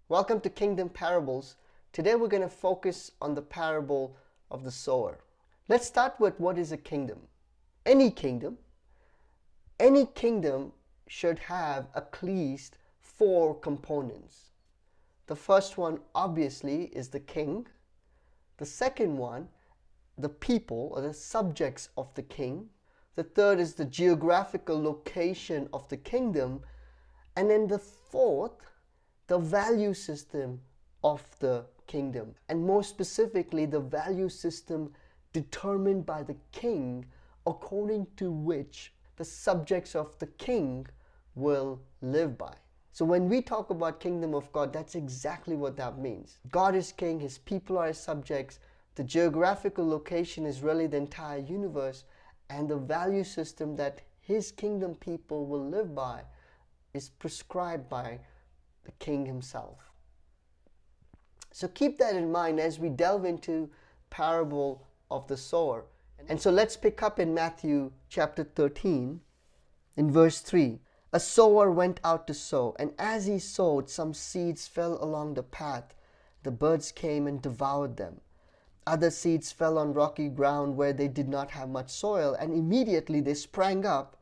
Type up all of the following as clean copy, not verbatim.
Welcome to Kingdom Parables. Today we're going to focus on the parable of the sower. Let's start with what is a kingdom. Any kingdom should have at least four components. The first one obviously is the king. The second one, the people or the subjects of the king. The third is the geographical location of the kingdom. And then the fourth, the value system of the kingdom, and more specifically the value system determined by the king, according to which the subjects of the king will live by. So when we talk about kingdom of God, that's exactly what that means. God is king, his people are his subjects, the geographical location is really the entire universe, and the value system that his kingdom people will live by is prescribed by the king himself. So keep that in mind as we delve into parable of the sower. And so let's pick up in Matthew chapter 13 in verse 3. A sower went out to sow, and as he sowed, some seeds fell along the path. The birds came and devoured them. Other seeds fell on rocky ground where they did not have much soil, and immediately they sprang up,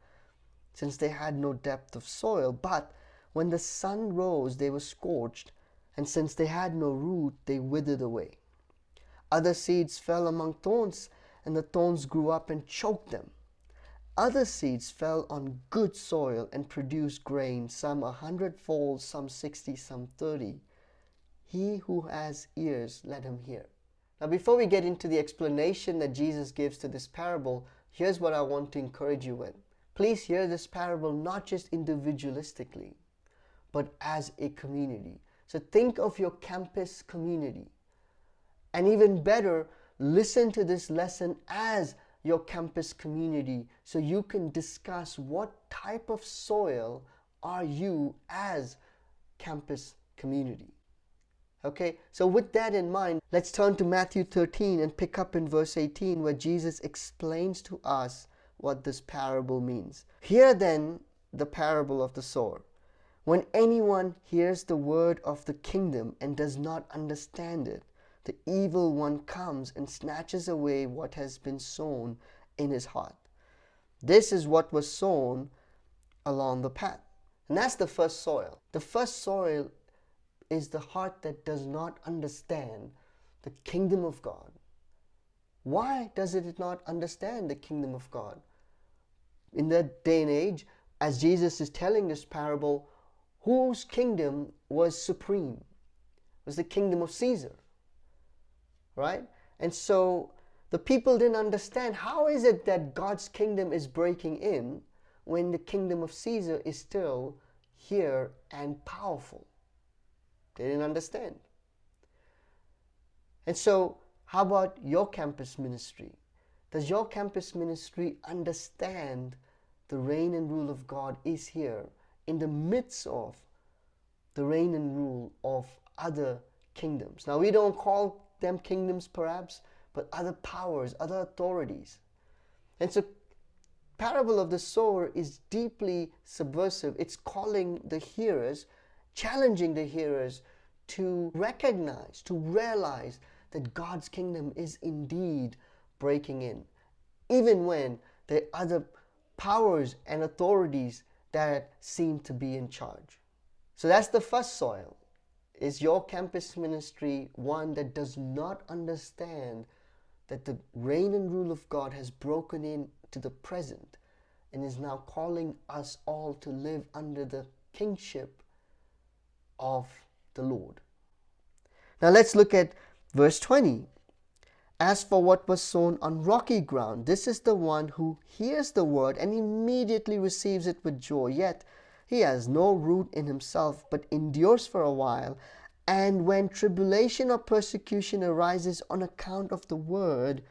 since they had no depth of soil. But when the sun rose, they were scorched, and since they had no root, they withered away. Other seeds fell among thorns, and the thorns grew up and choked them. Other seeds fell on good soil and produced grain, some 100-fold, some 60, some 30. He who has ears, let him hear. Now, before we get into the explanation that Jesus gives to this parable, here's what I want to encourage you with. Please hear this parable not just individualistically, but as a community. So think of your campus community. And even better, listen to this lesson as your campus community so you can discuss what type of soil are you as campus community. Okay, so with that in mind, let's turn to Matthew 13 and pick up in verse 18 where Jesus explains to us what this parable means. Hear then the parable of the sower. When anyone hears the word of the kingdom and does not understand it, the evil one comes and snatches away what has been sown in his heart. This is what was sown along the path. And that's the first soil. The first soil is the heart that does not understand the kingdom of God. Why does it not understand the kingdom of God? In that day and age, as Jesus is telling this parable, whose kingdom was supreme? It was the kingdom of Caesar. Right? And so the people didn't understand, how is it that God's kingdom is breaking in when the kingdom of Caesar is still here and powerful? They didn't understand. And so how about your campus ministry? Does your campus ministry understand the reign and rule of God is here in the midst of the reign and rule of other kingdoms? Now, we don't call them kingdoms perhaps, but other powers, other authorities. And so parable of the sower is deeply subversive. It's calling the hearers, challenging the hearers to recognize, to realize that God's kingdom is indeed breaking in, even when there are other powers and authorities that seem to be in charge. So that's the first soil. Is your campus ministry one that does not understand that the reign and rule of God has broken into the present and is now calling us all to live under the kingship of the Lord? Now let's look at verse 20. As for what was sown on rocky ground, this is the one who hears the word and immediately receives it with joy. Yet he has no root in himself, but endures for a while. And when tribulation or persecution arises on account of the word,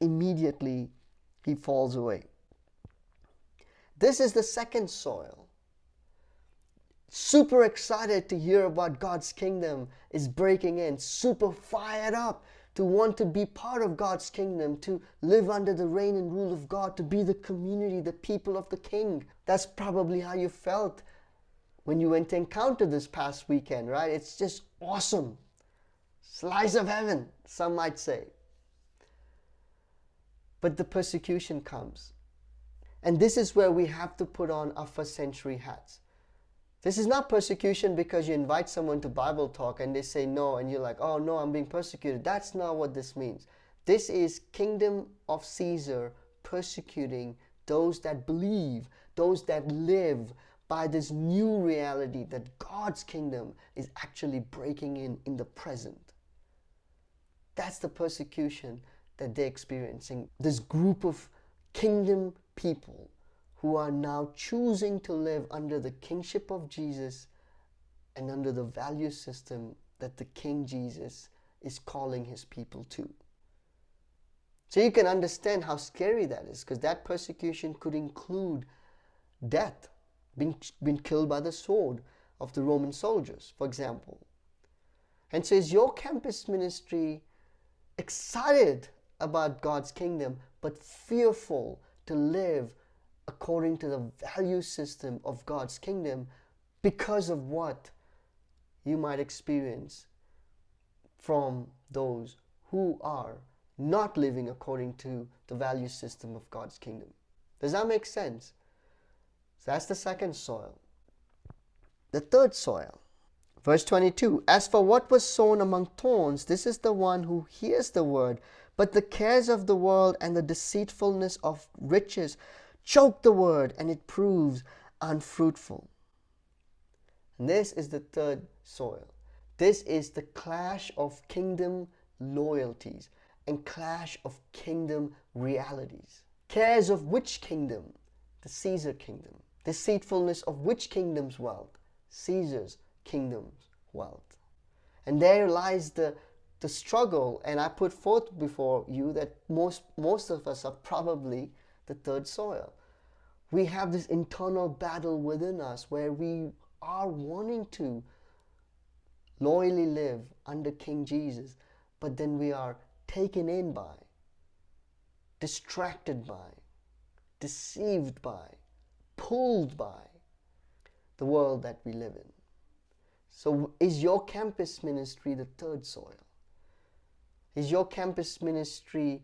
immediately he falls away. This is the second soil. Super excited to hear about God's kingdom is breaking in. Super fired up to want to be part of God's kingdom, to live under the reign and rule of God, to be the community, the people of the King. That's probably how you felt when you went to encounter this past weekend, right? It's just awesome. Slice of heaven, some might say. But the persecution comes. And this is where we have to put on our first century hats. This is not persecution because you invite someone to Bible talk and they say no and you're like, oh no, I'm being persecuted. That's not what this means. This is kingdom of Caesar persecuting those that believe, those that live by this new reality that God's kingdom is actually breaking in the present. That's the persecution that they're experiencing. This group of kingdom people who are now choosing to live under the kingship of Jesus and under the value system that the King Jesus is calling his people to. So you can understand how scary that is, because that persecution could include death, being killed by the sword of the Roman soldiers, for example. And so is your campus ministry excited about God's kingdom, but fearful to live according to the value system of God's kingdom because of what you might experience from those who are not living according to the value system of God's kingdom? Does that make sense? So that's the second soil. The third soil, verse 22, as for what was sown among thorns, this is the one who hears the word, but the cares of the world and the deceitfulness of riches choke the word, and it proves unfruitful. And this is the third soil. This is the clash of kingdom loyalties and clash of kingdom realities. Cares of which kingdom? The Caesar kingdom. Deceitfulness of which kingdom's wealth? Caesar's kingdom's wealth. And there lies the struggle, and I put forth before you that most of us are probably the third soil. We have this internal battle within us where we are wanting to loyally live under King Jesus, but then we are taken in by, distracted by, deceived by, pulled by the world that we live in. So is your campus ministry the third soil? Is your campus ministry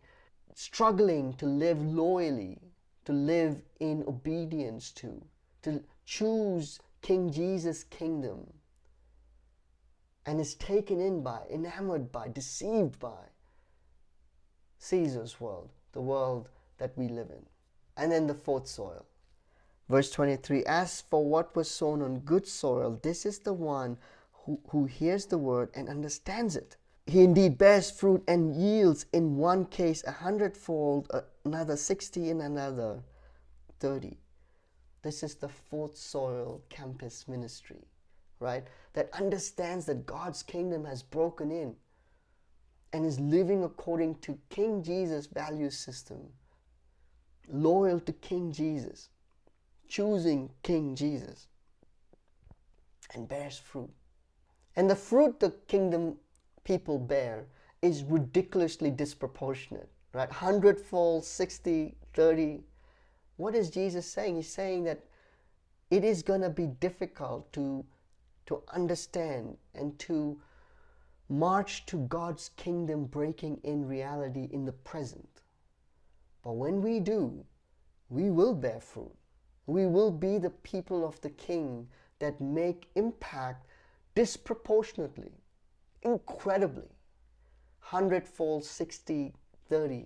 struggling to live loyally, to live in obedience to choose King Jesus' kingdom, and is taken in by, enamored by, deceived by Caesar's world, the world that we live in? And then the fourth soil, verse 23, as for what was sown on good soil, this is the one who hears the word and understands it. He indeed bears fruit and yields in one case 100-fold, another 60, and another 30. This is the fourth soil campus ministry, right? That understands that God's kingdom has broken in and is living according to King Jesus' value system, loyal to King Jesus, choosing King Jesus, and bears fruit. And the fruit the kingdom people bear is ridiculously disproportionate, right? 100-fold, 60, 30. What is Jesus saying? He's saying that it is going to be difficult to understand and to march to God's kingdom breaking in reality in the present. But when we do, we will bear fruit. We will be the people of the King that make impact disproportionately, incredibly, 100-fold, 60, 30.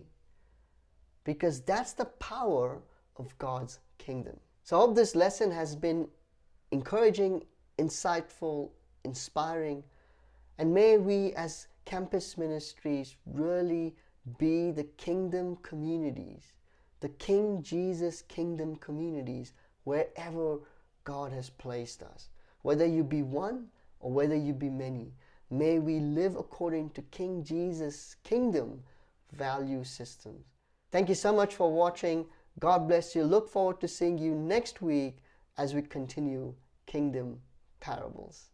Because that's the power of God's kingdom. So I hope this lesson has been encouraging, insightful, inspiring, and may we as campus ministries really be the kingdom communities, the King Jesus kingdom communities wherever God has placed us. Whether you be one or whether you be many, may we live according to King Jesus' kingdom value systems. Thank you so much for watching. God bless you. Look forward to seeing you next week as we continue Kingdom Parables.